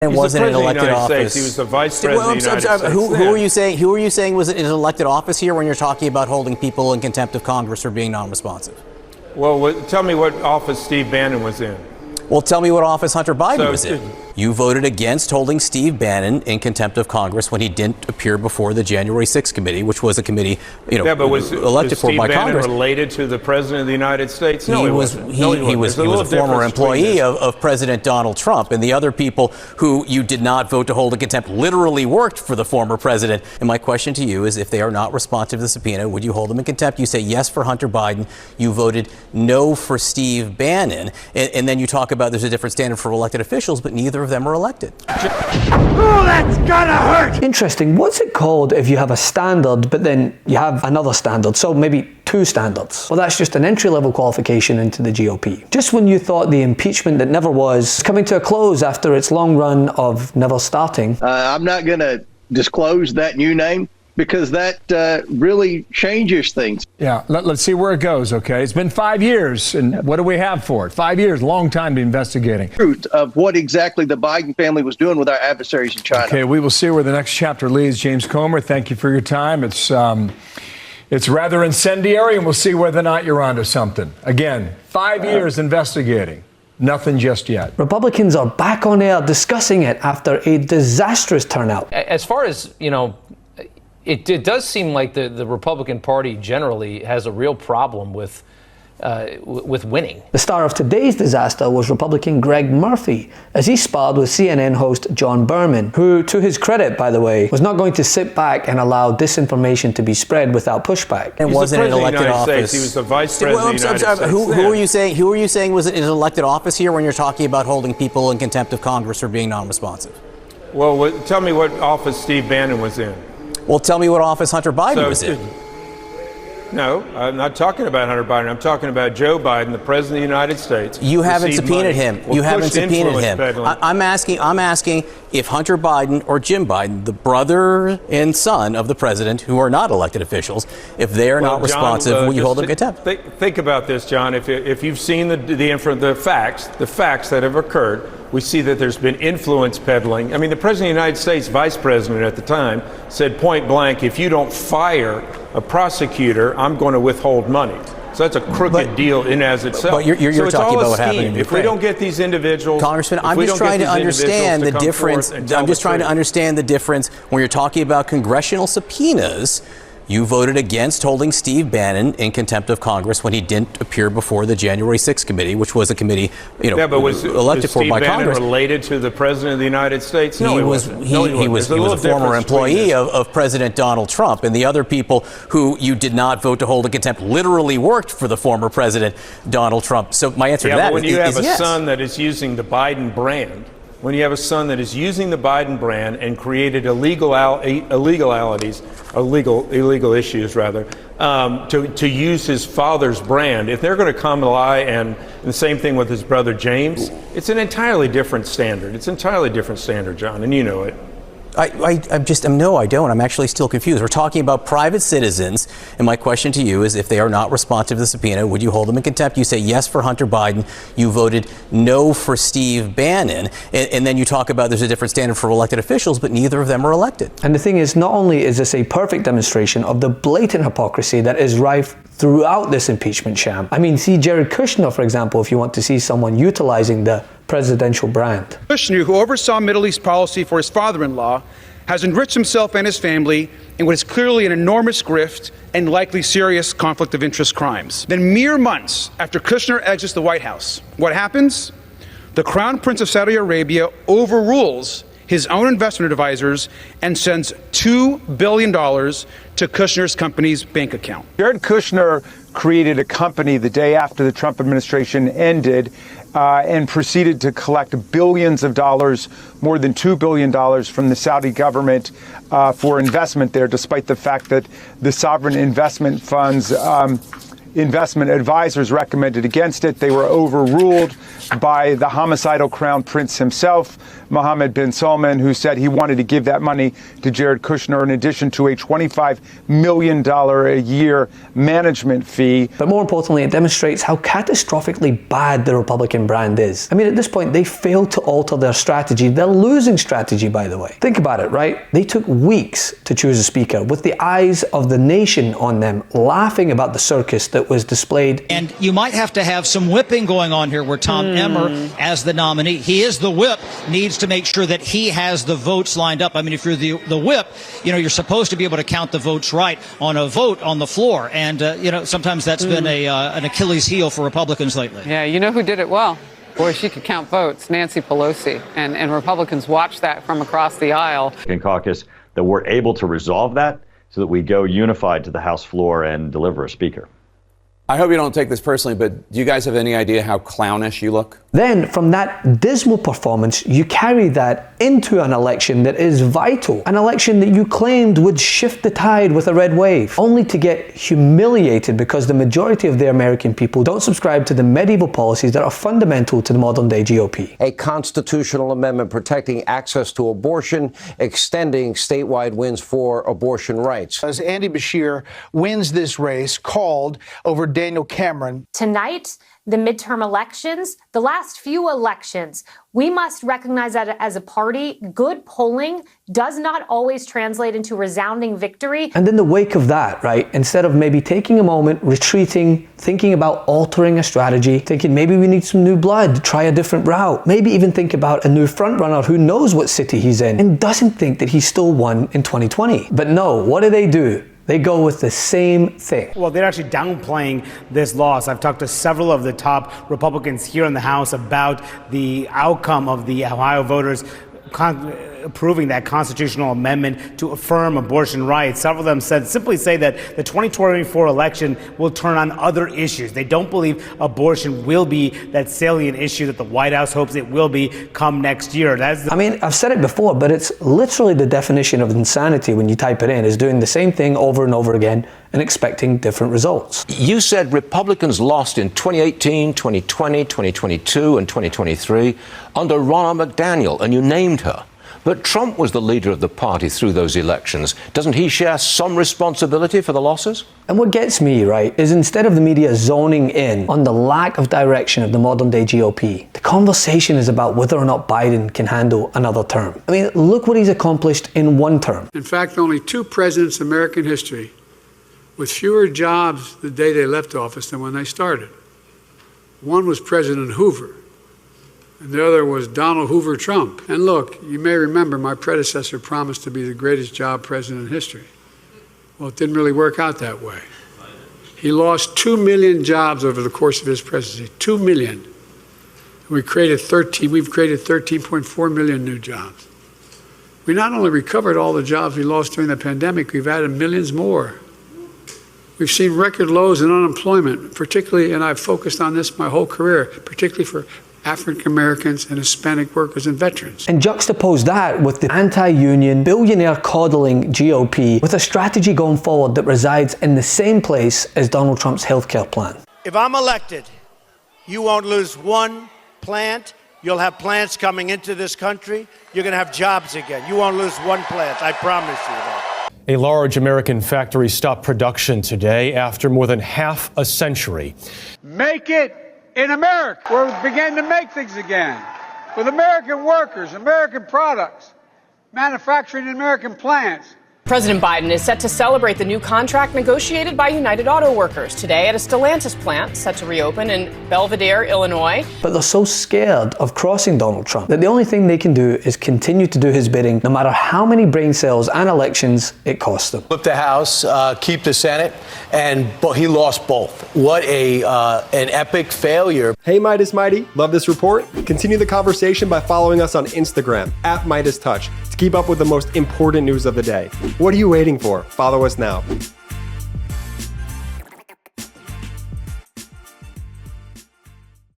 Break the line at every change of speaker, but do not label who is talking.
And wasn't an elected office.
He was the vice president of the United States.
Who are you saying was in an elected office here when you're talking about holding people in contempt of Congress for being non-responsive?
Well, tell me what office Steve Bannon was in.
Well, tell me what office Hunter Biden was in. You voted against holding Steve Bannon in contempt of Congress when he didn't appear before the January 6th committee, which was a committee, elected for by Congress. Was Steve Bannon
related to the president of the United States? No, he wasn't.
He was a former employee of President Donald Trump, and the other people who you did not vote to hold in contempt literally worked for the former president. And my question to you is, if they are not responsive to the subpoena, would you hold them in contempt? You say yes for Hunter Biden. You voted no for Steve Bannon, and then you talk about there's a different standard for elected officials, but neither of them are elected.
Oh, that's gonna hurt! Interesting. What's it called if you have a standard, but then you have another standard? So maybe two standards. Well, that's just an entry-level qualification into the GOP. Just when you thought the impeachment that never was coming to a close after its long run of never starting.
I'm not gonna disclose that new name, because that really changes things.
Yeah, let's see where it goes, okay? It's been 5 years, and what do we have for it? 5 years, long time to be investigating.
Truth of what exactly the Biden family was doing with our adversaries in China.
Okay, we will see where the next chapter leads. James Comer, thank you for your time. It's rather incendiary, and we'll see whether or not you're onto something. Again, 5 years investigating. Nothing just yet.
Republicans are back on air discussing it after a disastrous turnout.
As far as, it does seem like the Republican Party generally has a real problem with winning.
The star of today's disaster was Republican Greg Murphy, as he sparred with CNN host John Berman, who, to his credit, by the way, was not going to sit back and allow disinformation to be spread without pushback.
And wasn't an elected office.
He was the vice president of the United States.
Who are you saying was in an elected office here when you're talking about holding people in contempt of Congress for being non-responsive?
Well, tell me what office Steve Bannon was in.
Well, tell me what office Hunter Biden was in.
No, I'm not talking about Hunter Biden. I'm talking about Joe Biden, the president of the United States.
You haven't subpoenaed him. You haven't subpoenaed him. I'm asking if Hunter Biden or Jim Biden, the brother and son of the president, who are not elected officials, if they are not responsive, will you hold them in contempt?
Think about this, John. If you've seen the facts that have occurred, we see that there's been influence peddling. I mean, the president of the United States, vice president at the time, said point blank, if you don't fire a prosecutor, I'm going to withhold money. So that's a crooked deal in as itself.
But you're talking about what happened in Ukraine.
If we don't get these individuals,
Congressman, I'm just trying to understand the difference. I'm just trying to understand the difference when you're talking about congressional subpoenas. You voted against holding Steve Bannon in contempt of Congress when he didn't appear before the January 6th committee, which was a committee, elected for by Congress. Was Steve Bannon
related to the president of the United States? No, he wasn't.
He was a former employee of President Donald Trump, and the other people who you did not vote to hold in contempt literally worked for the former president Donald Trump. So my answer to that is yes.
When you have a son that is using the Biden brand, when you have a son that is using the Biden brand and created illegal issues, to use his father's brand, if they're going to come lie, and the same thing with his brother James, it's an entirely different standard. It's an entirely different standard, John, and you know it.
No, I don't. I'm actually still confused. We're talking about private citizens, and my question to you is, if they are not responsive to the subpoena, would you hold them in contempt? You say yes for Hunter Biden. You voted no for Steve Bannon, and then you talk about there's a different standard for elected officials, but neither of them are elected.
And the thing is, not only is this a perfect demonstration of the blatant hypocrisy that is rife throughout this impeachment sham. I mean, see Jared Kushner, for example, if you want to see someone utilizing the presidential brand.
Kushner, who oversaw Middle East policy for his father-in-law, has enriched himself and his family in what is clearly an enormous grift and likely serious conflict of interest crimes. Then mere months after Kushner exits the White House, what happens? The Crown Prince of Saudi Arabia overrules his own investment advisors and sends $2 billion to Kushner's company's bank account.
Jared Kushner created a company the day after the Trump administration ended and proceeded to collect billions of dollars, more than $2 billion from the Saudi government for investment there, despite the fact that the sovereign investment funds investment advisors recommended against it. They were overruled by the homicidal crown prince himself, Mohammed bin Salman, who said he wanted to give that money to Jared Kushner in addition to a $25 million a year management fee.
But more importantly, it demonstrates how catastrophically bad the Republican brand is. I mean, at this point, they failed to alter their strategy. They're losing strategy, by the way. Think about it, right? They took weeks to choose a speaker with the eyes of the nation on them, laughing about the circus that was displayed.
And you might have to have some whipping going on here where Tom Emmer, as the nominee, he is the whip, needs to make sure that he has the votes lined up. I mean, if you're the whip, you know, you're supposed to be able to count the votes right on a vote on the floor. And, you know, sometimes that's been an Achilles heel for Republicans lately.
Yeah, you know who did it well? Boy, she could count votes, Nancy Pelosi. And Republicans watched that from across the aisle.
In caucus, that we're able to resolve that so that we go unified to the House floor and deliver a speaker.
I hope you don't take this personally, but do you guys have any idea how clownish you look?
Then, from that dismal performance, you carry that into an election that is vital. An election that you claimed would shift the tide with a red wave, only to get humiliated because the majority of the American people don't subscribe to the medieval policies that are fundamental to the modern-day GOP.
A constitutional amendment protecting access to abortion, extending statewide wins for abortion rights.
As Andy Beshear wins this race, called over Daniel Cameron.
Tonight, the midterm elections, the last few elections, we must recognize that as a party, good polling does not always translate into resounding victory.
And in the wake of that, right, instead of maybe taking a moment, retreating, thinking about altering a strategy, thinking maybe we need some new blood, try a different route, maybe even think about a new frontrunner who knows what city he's in and doesn't think that he still won in 2020. But no, what do? They go with the same thing.
Well, they're actually downplaying this loss. I've talked to several of the top Republicans here in the House about the outcome of the Ohio voters approving that constitutional amendment to affirm abortion rights. Several of them simply say that the 2024 election will turn on other issues. They don't believe abortion will be that salient issue that the White House hopes it will be come next year. I
mean, I've said it before, but it's literally the definition of insanity when you type it in, is doing the same thing over and over again and expecting different results.
You said Republicans lost in 2018, 2020, 2022, and 2023 under Ronna McDaniel, and you named her. But Trump was the leader of the party through those elections. Doesn't he share some responsibility for the losses?
And what gets me, right, is instead of the media zoning in on the lack of direction of the modern-day GOP, the conversation is about whether or not Biden can handle another term. I mean, look what he's accomplished in one term.
In fact, only two presidents in American history with fewer jobs the day they left office than when they started. One was President Hoover, and the other was Donald Hoover Trump. And look, you may remember my predecessor promised to be the greatest job president in history. Well, it didn't really work out that way. He lost 2 million jobs over the course of his presidency, 2 million. We've created 13.4 million new jobs. We not only recovered all the jobs we lost during the pandemic, we've added millions more. We've seen record lows in unemployment, particularly, and I've focused on this my whole career, particularly for African Americans and Hispanic workers and veterans.
And juxtapose that with the anti-union, billionaire-coddling GOP with a strategy going forward that resides in the same place as Donald Trump's healthcare plan.
If I'm elected, you won't lose one plant. You'll have plants coming into this country. You're going to have jobs again. You won't lose one plant. I promise you that.
A large American factory stopped production today after more than half a century.
Make it in America. We began to make things again with American workers, American products, manufacturing in American plants.
President Biden is set to celebrate the new contract negotiated by United Auto Workers today at a Stellantis plant set to reopen in Belvidere, Illinois.
But they're so scared of crossing Donald Trump that the only thing they can do is continue to do his bidding, no matter how many brain cells and elections it costs them.
Flip the House, keep the Senate, but he lost both. What an epic failure.
Hey, Meidas Mighty, love this report? Continue the conversation by following us on Instagram @MeidasTouch to keep up with the most important news of the day. What are you waiting for? Follow us now.